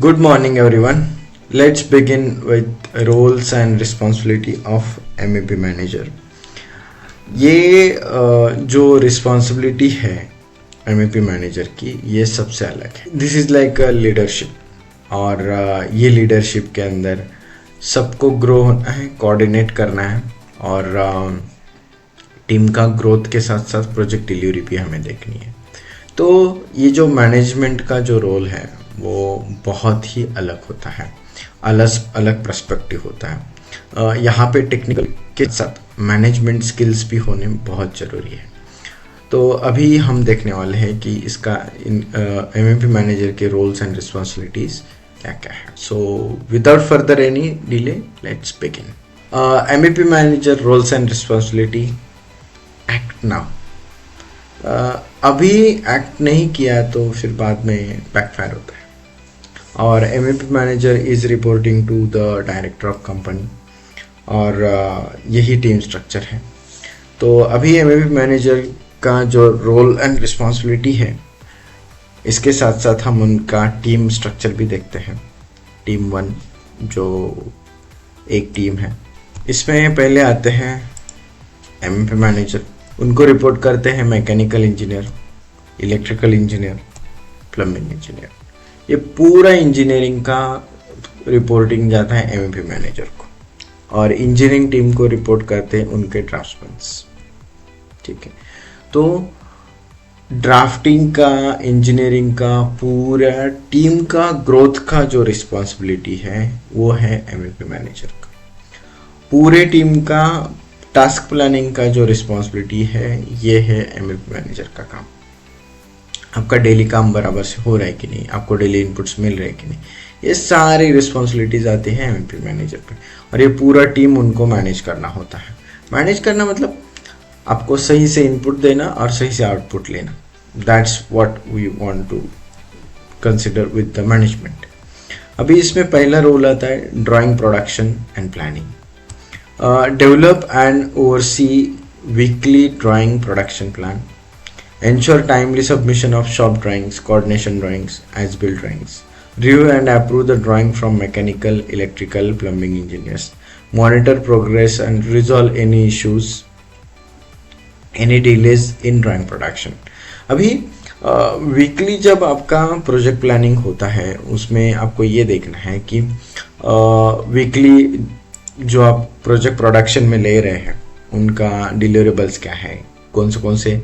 Good morning, everyone. Let's begin with roles and responsibility of MEP manager. ये जो responsibility है MEP manager की, ये सबसे अलग है. This is like a leadership और ये लीडरशिप के अंदर सबको ग्रो होना है, कोऑर्डिनेट करना है और टीम का ग्रोथ के साथ साथ प्रोजेक्ट डिलीवरी भी हमें देखनी है. तो ये जो मैनेजमेंट का जो रोल है वो बहुत ही अलग होता है, अलग पर्सपेक्टिव होता है. यहाँ पे टेक्निकल के साथ मैनेजमेंट स्किल्स भी होने बहुत ज़रूरी है. तो अभी हम देखने वाले हैं कि इसका MEP मैनेजर के रोल्स एंड रिस्पॉन्सिबिलिटीज़ क्या क्या है. So without further any delay let's begin. MEP manager roles and responsibility. Act now. अभी एक्ट नहीं किया तो फिर बाद में बैकफायर होता है. और MEP manager is reporting to the director of company और यही टीम स्ट्रक्चर है. तो अभी MEP मैनेजर का जो रोल एंड रिस्पॉन्सिबिलिटी है, इसके साथ साथ हम उनका टीम स्ट्रक्चर भी देखते हैं. टीम 1 जो एक टीम है, इसमें पहले आते हैं MEP मैनेजर. उनको रिपोर्ट करते हैं mechanical engineer, electrical engineer, plumbing engineer. ये पूरा इंजीनियरिंग का रिपोर्टिंग जाता है MEP मैनेजर को और इंजीनियरिंग टीम को रिपोर्ट करते हैं उनके ड्राफ्ट्समैन्स. ठीक है. तो ड्राफ्टिंग का, इंजीनियरिंग का, पूरा टीम का ग्रोथ का जो रिस्पॉन्सिबिलिटी है वो है MEP मैनेजर का. पूरे टीम का टास्क प्लानिंग का जो रिस्पॉन्सिबिलिटी है ये है MEP मैनेजर का काम. आपका डेली काम बराबर से हो रहा है कि नहीं, आपको डेली इनपुट्स मिल रहे हैं कि नहीं, ये सारी रिस्पॉन्सिबिलिटीज आती है MEP मैनेजर पे. और ये पूरा टीम उनको मैनेज करना होता है. मैनेज करना मतलब आपको सही से इनपुट देना और सही से आउटपुट लेना. That's what we want to consider with the management. अभी इसमें पहला रोल आता है drawing production and planning. Develop and oversee weekly drawing production plan. Ensure timely submission of shop drawings, coordination drawings, as-built drawings. Review and approve the drawing from mechanical, electrical, plumbing engineers. Monitor progress and resolve any issues, any delays in drawing production. अभी weekly जब आपका project planning होता है उसमें आपको ये देखना है कि वीकली जो आप प्रोजेक्ट प्रोडक्शन में ले रहे हैं उनका डिलीवरेबल्स क्या है, कौन से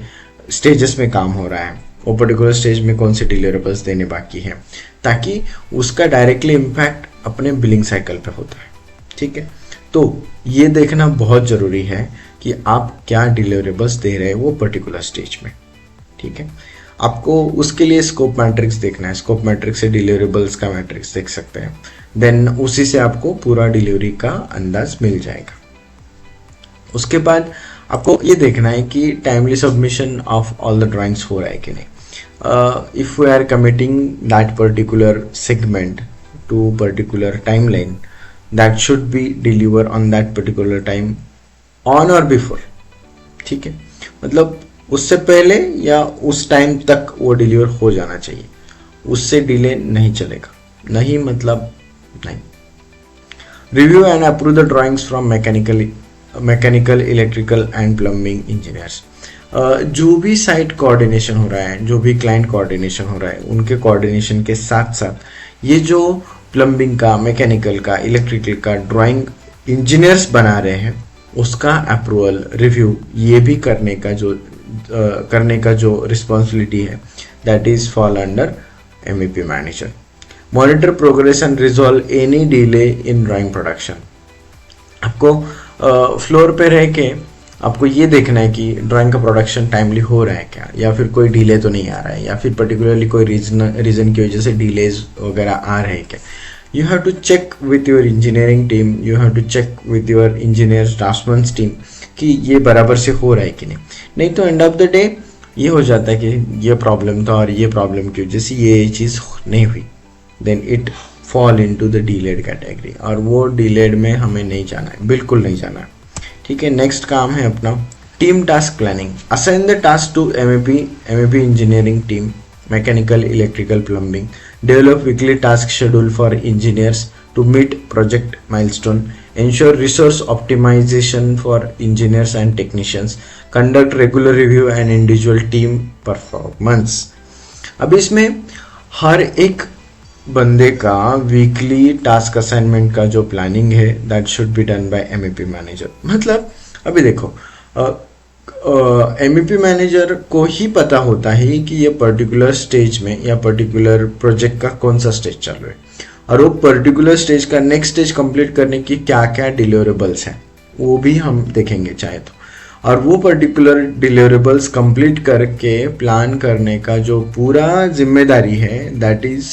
स्टेजेस में काम हो रहा है, वो पर्टिकुलर स्टेज में कौन से डिलीवरेबल्स देने बाकी हैं, ताकि उसका डायरेक्टली इम्पैक्ट अपने बिलिंग साइकिल पे होता है. ठीक है. तो ये देखना बहुत ज़रूरी है कि आप क्या डिलीवरेबल्स दे रहे हैं वो पर्टिकुलर स्टेज में. ठीक है. आपको उसके लिए स्कोप मैट्रिक्स देखना है. स्कोप मैट्रिक्स से डिलीवरेबल्स का मैट्रिक्स देख सकते हैं. देन उसी से आपको पूरा डिलीवरी का अंदाज मिल जाएगा. उसके बाद आपको ये देखना है कि timely submission of all the drawings हो रहा है कि नहीं. If we are committing that particular segment to particular timeline, that should be deliver on that particular time on और बिफोर. ठीक है. मतलब उससे पहले या उस टाइम तक वो डिलीवर हो जाना चाहिए, उससे डिले नहीं चलेगा. नहीं मतलब नहीं. Review and approve the drawings from mechanical, electrical and plumbing engineers. जो भी साइट कोऑर्डिनेशन हो रहा है, जो भी क्लाइंट कोऑर्डिनेशन हो रहा है, उनके कोऑर्डिनेशन के साथ साथ ये जो प्लम्बिंग का, मैकेनिकल का, इलेक्ट्रिकल का ड्राइंग इंजीनियर्स बना रहे हैं उसका अप्रूवल, रिव्यू ये भी करने का जो रिस्पॉन्सिबिलिटी है that is fall under MEP manager. Monitor progress and resolve any delay in drawing production. आपको फ्लोर पे रह के आपको ये देखना है कि ड्राइंग का प्रोडक्शन टाइमली हो रहा है क्या, या फिर कोई डिले तो नहीं आ रहा है, या फिर पर्टिकुलरली कोई रीज़न की वजह से डिलेज वगैरह आ रहे हैं क्या. You have to check with your engineering team, you have to check with your engineers draftsmans team कि ये बराबर से हो रहा है कि नहीं. नहीं तो एंड ऑफ द डे ये हो जाता है कि ये प्रॉब्लम था और ये प्रॉब्लम की वजह से ये चीज़ नहीं हुई. Then it fall into the delayed category और वो डिलेड में हमें नहीं जाना है, बिल्कुल नहीं जाना है. ठीक है. नेक्स्ट काम है अपना team task planning. Assign the task to MEP engineering team, mechanical, electrical, plumbing. develop weekly task schedule for engineers to meet project milestone, ensure resource optimization for engineers and technicians, conduct regular review and individual team performance. अब इसमें हर एक बंदे का weekly task assignment का जो planning है that should be done by MEP manager. मतलब अभी देखो एमईपी मैनेजर को ही पता होता है कि ये पर्टिकुलर स्टेज में या पर्टिकुलर प्रोजेक्ट का कौन सा स्टेज चल रहा है और वो पर्टिकुलर स्टेज का नेक्स्ट स्टेज कंप्लीट करने की क्या क्या डिलीवरेबल्स हैं वो भी हम देखेंगे चाहे तो. और वो पर्टिकुलर डिलीवरेबल्स कंप्लीट करके प्लान करने का जो पूरा जिम्मेदारी है that is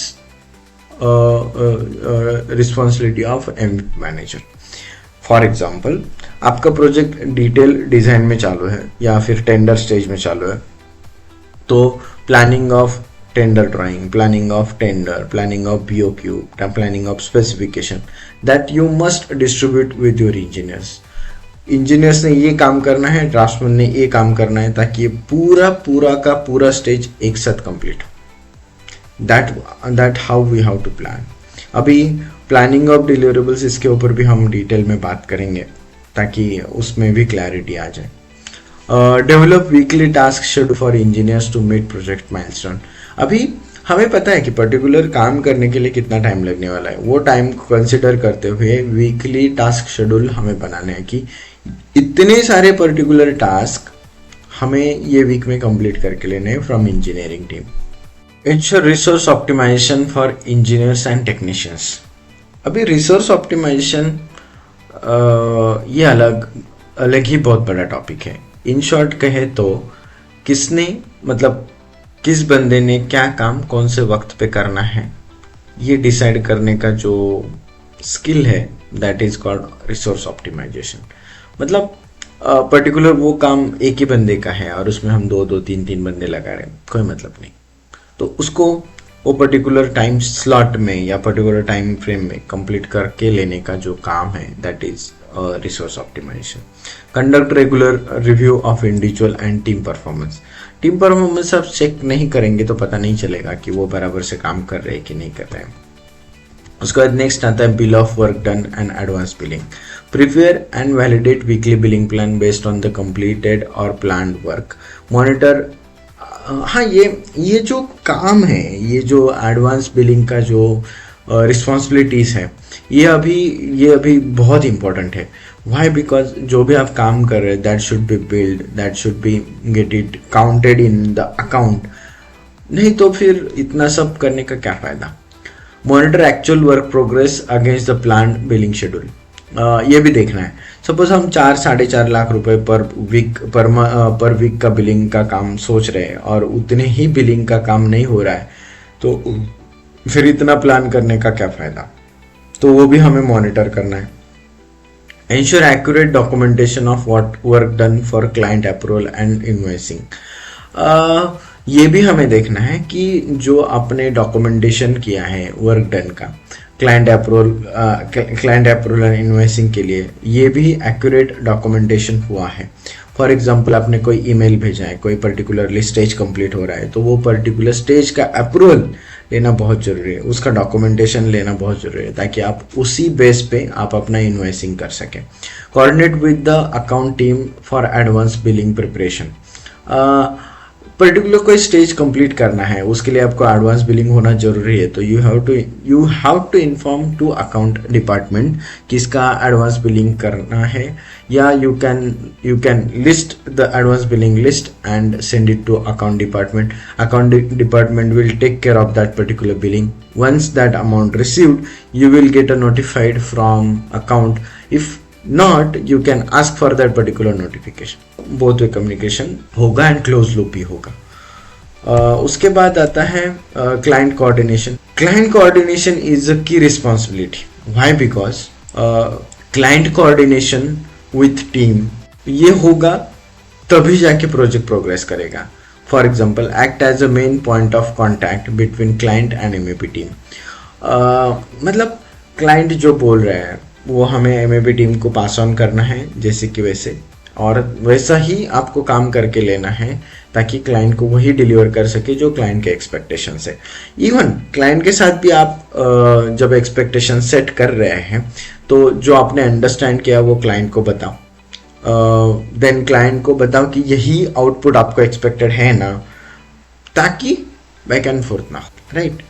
responsibility of MEP manager. For example आपका प्रोजेक्ट डिटेल डिजाइन में चालू है या फिर टेंडर स्टेज में चालू है तो planning of tender drawing, planning of tender, planning of BOQ, planning of specification that you must distribute with your engineers. Engineers ने ये काम करना है, ड्राफ्ट्समैन ने ये काम करना है ताकि ये पूरा का पूरा स्टेज एक साथ कंप्लीट हो. That how we have to plan. अभी प्लानिंग ऑफ डिलीवरेबल्स इसके ऊपर भी हम डिटेल में बात करेंगे ताकि उसमें भी क्लैरिटी आ जाए. Develop weekly task schedule for engineers to meet project milestone. अभी हमें पता है कि पर्टिकुलर काम करने के लिए कितना टाइम लगने वाला है. वो टाइम को कंसिडर करते हुए वीकली टास्क शेड्यूल हमें बनाना है कि इतने सारे पर्टिकुलर टास्क हमें ये वीक में कंप्लीट करके लेने हैं from engineering team. Ensure resource optimization for engineers and technicians. अभी रिसोर्स ऑप्टिमाइजेशन ये अलग ही बहुत बड़ा टॉपिक है. इन शॉर्ट कहे तो किसने मतलब किस बंदे ने क्या काम कौन से वक्त पे करना है ये डिसाइड करने का जो स्किल है that is called resource optimization. मतलब पर्टिकुलर वो काम एक ही बंदे का है और उसमें हम दो तीन बंदे लगा रहे हैं, कोई मतलब नहीं. तो उसको वो पर्टिकुलर टाइम स्लॉट में या पर्टिकुलर टाइम फ्रेम में कंप्लीट करके लेने का जो काम है that is resource optimization. Conduct regular review of individual and team performance. Team performance आप चेक नहीं करेंगे तो पता नहीं चलेगा कि वो बराबर से काम कर रहे हैं कि नहीं कर रहे हैं. उसके बाद नेक्स्ट आता है bill of work done and advance billing. Prepare and validate weekly billing plan based on the completed और प्लान्ड वर्क. मॉनिटर. हाँ ये जो काम है, ये जो एडवांस बिलिंग का जो रिस्पॉन्सिबिलिटीज है ये अभी बहुत इंपॉर्टेंट है. वाई? बिकॉज जो भी आप काम कर रहे हैं that should be build, that should B get it counted in the account. नहीं तो फिर इतना सब करने का क्या फायदा. Monitor actual work progress against the plan billing schedule. ये भी देखना है. सपोज हम 4-4.5 लाख रुपए पर वीक का बिलिंग का काम सोच रहे हैं और उतने ही बिलिंग का काम नहीं हो रहा है तो फिर इतना प्लान करने का क्या फायदा. तो वो भी हमें मॉनिटर करना है. Ensure accurate documentation of what work done for client approval and invoicing. ये भी हमें देखना है कि जो आपने डॉक्यूमेंटेशन किया है वर्क डन का क्लाइंट अप्रूवल एंड इनवॉइसिंग के लिए ये भी एक्यूरेट डॉक्यूमेंटेशन हुआ है. फॉर एग्जांपल आपने कोई ईमेल भेजा है, कोई पर्टिकुलरली स्टेज कंप्लीट हो रहा है तो वो पर्टिकुलर स्टेज का अप्रूवल लेना बहुत जरूरी है, उसका डॉक्यूमेंटेशन लेना बहुत जरूरी है ताकि आप उसी बेस पे आप अपना इनवॉइसिंग कर सकें. Coordinate with the account team for advance billing preparation. Particular कोई स्टेज कंप्लीट करना है उसके लिए आपको एडवांस बिलिंग होना जरूरी है तो you have to inform to account department किसका एडवांस बिलिंग करना है या you can list the advance billing list and send it to account department. Account department will take care of that particular billing. Once that amount received you will get a notified from account. If not you can ask for that particular notification. both way communication होगा and close loop भी होगा. उसके बाद आता है client coordination. Client coordination is a key responsibility. Why? Because client coordination with team ये होगा तभी जाके प्रोजेक्ट प्रोग्रेस करेगा. For example act as a main point of contact between client and MEP team. मतलब क्लाइंट जो बोल रहे हैं वो हमें एमएपी टीम को पास ऑन करना है जैसे कि वैसे और वैसा ही आपको काम करके लेना है ताकि क्लाइंट को वही डिलीवर कर सके जो क्लाइंट के एक्सपेक्टेशन है। इवन क्लाइंट के साथ भी आप जब एक्सपेक्टेशन सेट कर रहे हैं तो जो आपने अंडरस्टैंड किया वो क्लाइंट को बताओ, देन क्लाइंट को बताओ कि यही आउटपुट आपको एक्सपेक्टेड है ना, ताकि बैक एंड फोर्थ ना, राइट।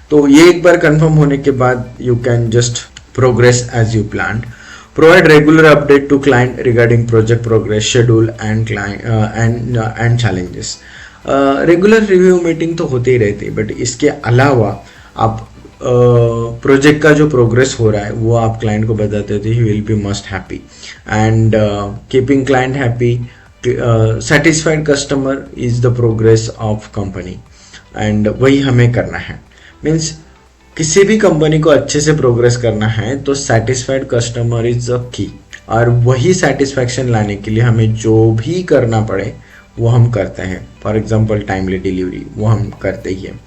तो ये एक बार कंफर्म होने के बाद you can just progress as you planned. Provide regular update to client regarding project progress, schedule and client and challenges. Regular review meeting तो होते ही रहती है, बट इसके अलावा आप प्रोजेक्ट का जो प्रोग्रेस हो रहा है वो आप क्लाइंट को बताते हो, he will be must happy and keeping client happy, satisfied customer is the progress of company and वही हमें करना है। मीन्स किसी भी कंपनी को अच्छे से प्रोग्रेस करना है तो सेटिस्फाइड कस्टमर इज अ की, और वही सेटिस्फैक्शन लाने के लिए हमें जो भी करना पड़े वो हम करते हैं। फॉर एग्जांपल टाइमली डिलीवरी वो हम करते ही हैं,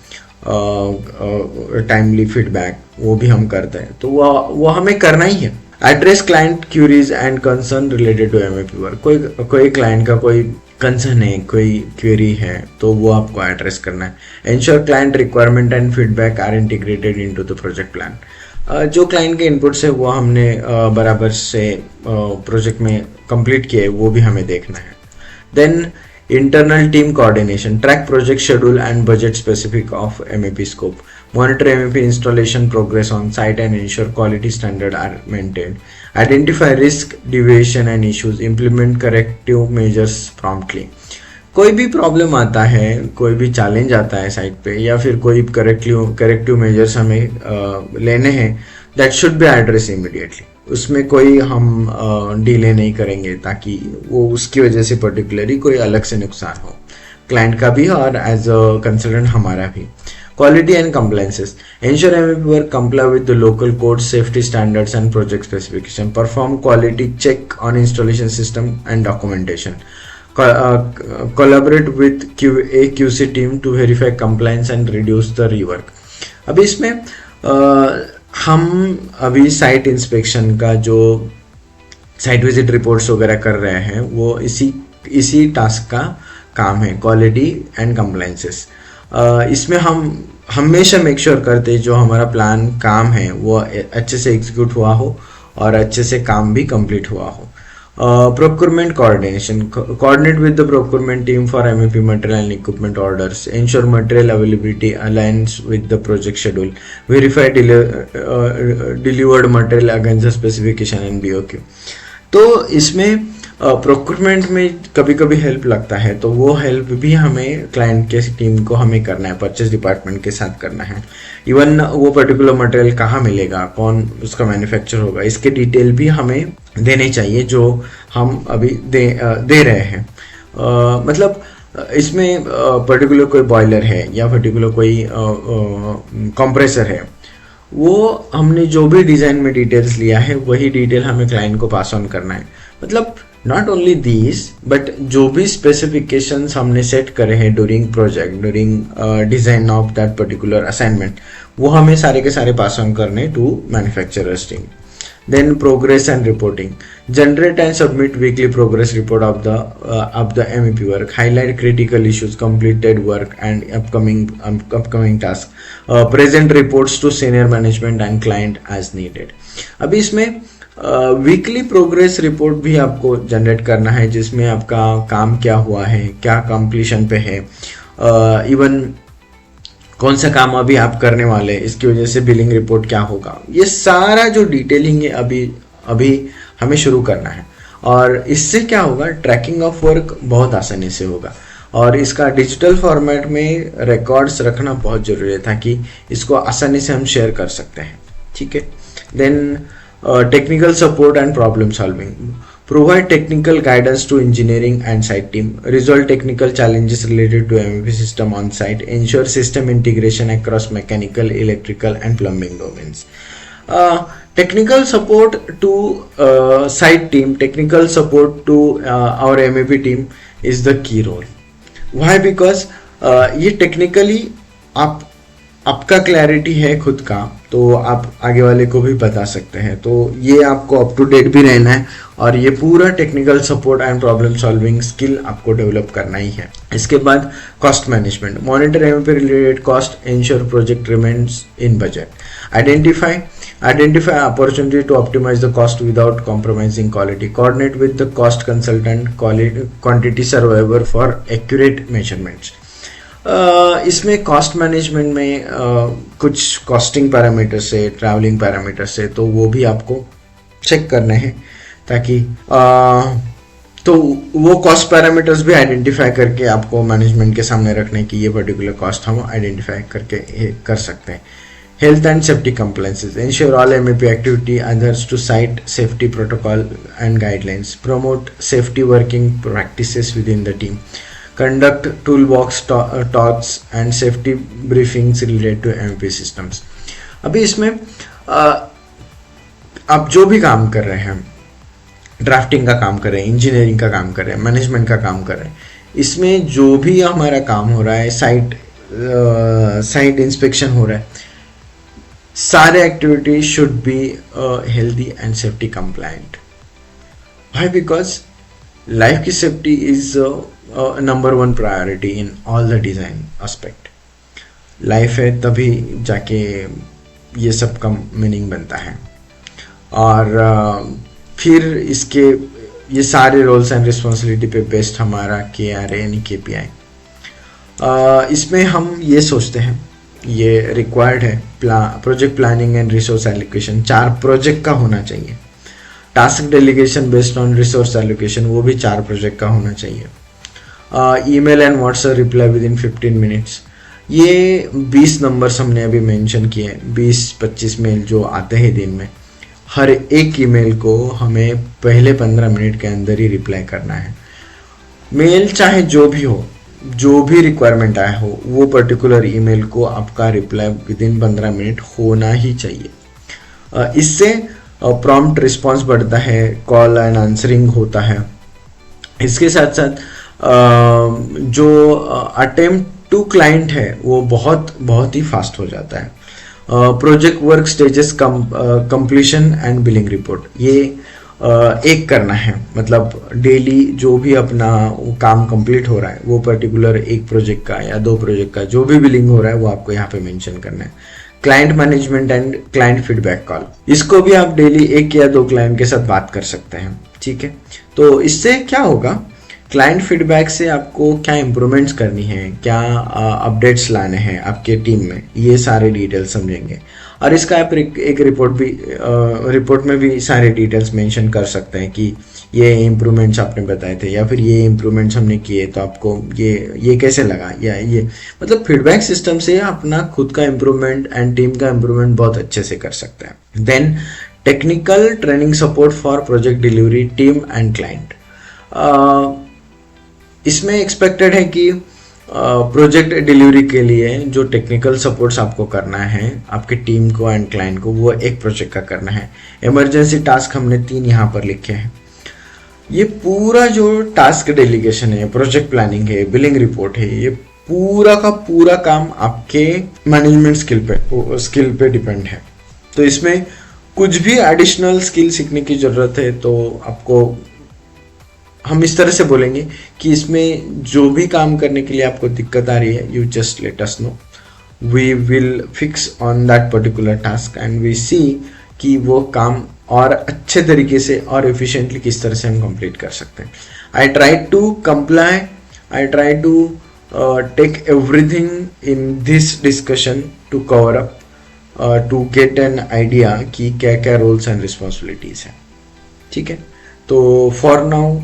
टाइमली फीडबैक वो भी हम करते हैं, तो वो हमें करना ही है। Address client queries and concern related to MEP work, कोई क्लाइंट का कोई कंसर्न है, कोई क्वेरी है तो वो आपको एड्रेस करना है। Ensure client requirement and feedback are integrated into the project plan, जो क्लाइंट के इनपुट्स है वो हमने बराबर से प्रोजेक्ट में कंप्लीट किए वो भी हमें देखना है। Then internal team coordination, track project schedule and budget specific of MEP scope, monitor MEP installation progress on site and ensure quality standard are maintained, identify risk deviation and issues, implement corrective measures promptly। कोई भी problem आता है, कोई भी challenge आता है site पे, या फिर कोई करेक्टिव मेजर्स हमें लेने हैं, that should B address immediately. उसमें कोई हम डिले नहीं करेंगे ताकि वो उसकी वजह से पर्टिकुलरली कोई अलग से नुकसान हो, क्लाइंट का भी और एज अ कंसल्टेंट हमारा भी। Quality and compliances, ensure MEP work comply with the local codes, safety standards and project specification, perform quality check on installation system and documentation, collaborate with QA QC team to verify compliance and reduce the rework। अभी इसमें हम अभी site inspection का जो site visit reports वगैरह कर रहे हैं वो इसी टास्क का काम है, क्वालिटी एंड कंप्लायंसेस। इसमें हम हमेशा मेक श्योर करते हैं जो हमारा प्लान काम है वो अच्छे से एग्जीक्यूट हुआ हो और अच्छे से काम भी कंप्लीट हुआ हो। Procurement coordination, coordinate with the procurement team for MEP material and equipment orders, ensure material availability aligns with the project schedule, verify delivered material against the specification and BOQ। तो इसमें प्रोक्योरमेंट में कभी कभी help लगता है, तो वो help भी हमें क्लाइंट के टीम को हमें करना है, परचेस डिपार्टमेंट के साथ करना है। इवन वो पर्टिकुलर मटेरियल कहाँ मिलेगा, कौन उसका मैन्युफैक्चर होगा, इसके डिटेल भी हमें देने चाहिए जो हम अभी दे रहे हैं। मतलब इसमें पर्टिकुलर कोई बॉयलर है या पर्टिकुलर कोई कंप्रेसर है, वो हमने जो भी डिज़ाइन में डिटेल्स लिया है वही डिटेल हमें क्लाइंट को पास ऑन करना है। मतलब नॉट ओनली दीज बट जो भी स्पेसिफिकेशंस हमने सेट करे हैं during project, during design of that particular assignment, वो हमें सारे के सारे पास ऑन करने to manufacturers team. Then progress and reporting, generate and submit weekly progress report of the MEP work, highlight critical issues, completed work and upcoming tasks, present reports to senior management and client as needed। अभी इसमें weekly progress report भी आपको generate करना है जिसमें आपका काम क्या हुआ है, क्या कंप्लीशन पे है, इवन कौन सा काम अभी आप करने वाले हैं, इसकी वजह से बिलिंग रिपोर्ट क्या होगा, ये सारा जो डिटेलिंग है अभी हमें शुरू करना है। और इससे क्या होगा, ट्रैकिंग ऑफ वर्क बहुत आसानी से होगा और इसका डिजिटल फॉर्मेट में रिकॉर्ड्स रखना बहुत जरूरी है ताकि इसको आसानी से हम शेयर कर सकते हैं। ठीक है। Then technical support and problem solving, provide technical guidance to engineering and site team, resolve technical challenges related to MEP system on site, ensure system integration across mechanical, electrical and plumbing domains। Technical support to site team, technical support to our MEP team is the key role। Why? Because ये technically आपका clarity है खुद का तो आप आगे वाले को भी बता सकते हैं। तो ये आपको अप टू डेट भी रहना है और ये पूरा technical support and problem solving skill आपको डेवलप करना ही है। इसके बाद cost management, monitor MAP related cost, ensure project remains in budget, identify opportunity to optimize the cost without compromising quality, coordinate with the cost consultant, quantity surveyor for accurate measurements। इसमें cost management में कुछ costing parameters है, travelling parameters है, तो वो भी आपको check करने हैं ताकि तो वो कॉस्ट पैरामीटर्स भी आइडेंटिफाई करके आपको मैनेजमेंट के सामने रखने की ये पर्टिकुलर कॉस्ट हम आइडेंटिफाई करके कर सकते हैं। Health and safety compliances, ensure all MEP activity adheres to site safety protocol and guidelines, promote safety working practices within the team, conduct toolbox talks and safety briefings related to MEP systems। अभी इसमें आप जो भी काम कर रहे हैं, drafting का काम कर रहे हैं, इंजीनियरिंग का काम कर रहे हैं, मैनेजमेंट का काम कर रहे हैं, इसमें जो भी हमारा काम हो रहा है, साइट इंस्पेक्शन हो रहा है, सारे activity should be healthy and safety compliant. Why? Because life की safety is number 1 priority in all the design aspect. Life है तभी जाके ये सब का मीनिंग बनता है। और फिर इसके ये सारे रोल्स एंड रिस्पॉन्सिबिलिटी पे बेस्ड हमारा KRA यानी KPI। इसमें हम ये सोचते हैं, ये रिक्वायर्ड है, project planning and resource allocation 4 project का होना चाहिए। Task delegation based on resource allocation, वो भी 4 प्रोजेक्ट का होना चाहिए। Email and WhatsApp reply with in 15 minutes, ये 20 नंबर्स हमने अभी मेंशन किए, 20-25 मेल जो आते हैं दिन में, हर एक ईमेल को हमें पहले 15 मिनट के अंदर ही रिप्लाई करना है। मेल चाहे जो भी हो, जो भी रिक्वायरमेंट आया हो, वो पर्टिकुलर ईमेल को आपका रिप्लाई विद इन 15 मिनट होना ही चाहिए। इससे प्रॉम्प्ट रिस्पांस बढ़ता है, कॉल एंड आंसरिंग होता है। इसके साथ साथ जो अटेम्प्ट टू क्लाइंट है वो बहुत ही फास्ट हो जाता है। Project work stages completion and billing report, ये एक करना है, मतलब डेली जो भी अपना काम कंप्लीट हो रहा है वो पर्टिकुलर एक प्रोजेक्ट का या 2 प्रोजेक्ट का जो भी बिलिंग हो रहा है वो आपको यहाँ पे मेंशन करना है। Client management and client feedback call, इसको भी आप डेली 1 या 2 क्लाइंट के साथ बात कर सकते हैं। ठीक है, तो इससे क्या होगा, क्लाइंट फीडबैक से आपको क्या इम्प्रूवमेंट्स करनी है, क्या अपडेट्स लाने हैं आपके टीम में, ये सारे डिटेल्स समझेंगे। और इसका आप एक रिपोर्ट में भी सारे डिटेल्स मेंशन कर सकते हैं कि ये इम्प्रूवमेंट्स आपने बताए थे या फिर ये इम्प्रूवमेंट्स हमने किए तो आपको ये कैसे लगा, या ये मतलब फीडबैक सिस्टम से अपना खुद का इम्प्रूवमेंट एंड टीम का इम्प्रूवमेंट बहुत अच्छे से कर सकते हैं। Then technical training support for project delivery team and client, इसमें एक्सपेक्टेड है कि प्रोजेक्ट डिलीवरी के लिए जो टेक्निकल सपोर्ट्स आपको करना है आपके टीम को एंड क्लाइंट को, वो एक प्रोजेक्ट का करना है। इमरजेंसी टास्क हमने 3 यहाँ पर लिखे हैं। ये पूरा जो टास्क डेलीगेशन है, प्रोजेक्ट प्लानिंग है, बिलिंग रिपोर्ट है, ये पूरा का पूरा काम आपके मैनेजमेंट स्किल पे डिपेंड है। तो इसमें कुछ भी एडिशनल स्किल सीखने की जरूरत है तो आपको, हम इस तरह से बोलेंगे कि इसमें जो भी काम करने के लिए आपको दिक्कत आ रही है, you just let us know, we will fix on that particular task and we see कि वो काम और अच्छे तरीके से और एफिशिएंटली किस तरह से हम कंप्लीट कर सकते हैं। I try to comply, I try to take everything in this discussion to cover up, to get an idea कि क्या क्या रोल्स एंड रिस्पॉन्सिबिलिटीज हैं। ठीक है, तो for now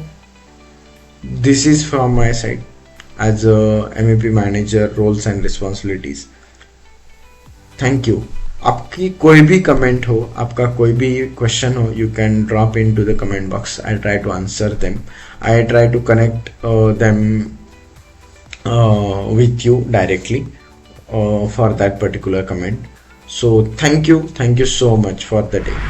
this is from my side as a MEP manager roles and responsibilities. Thank you. आपकी कोई भी कमेंट हो, आपका कोई भी क्वेश्चन हो, you can drop into the comment box. I try to answer them. I try to connect them with you directly for that particular comment. So thank you so much for the day.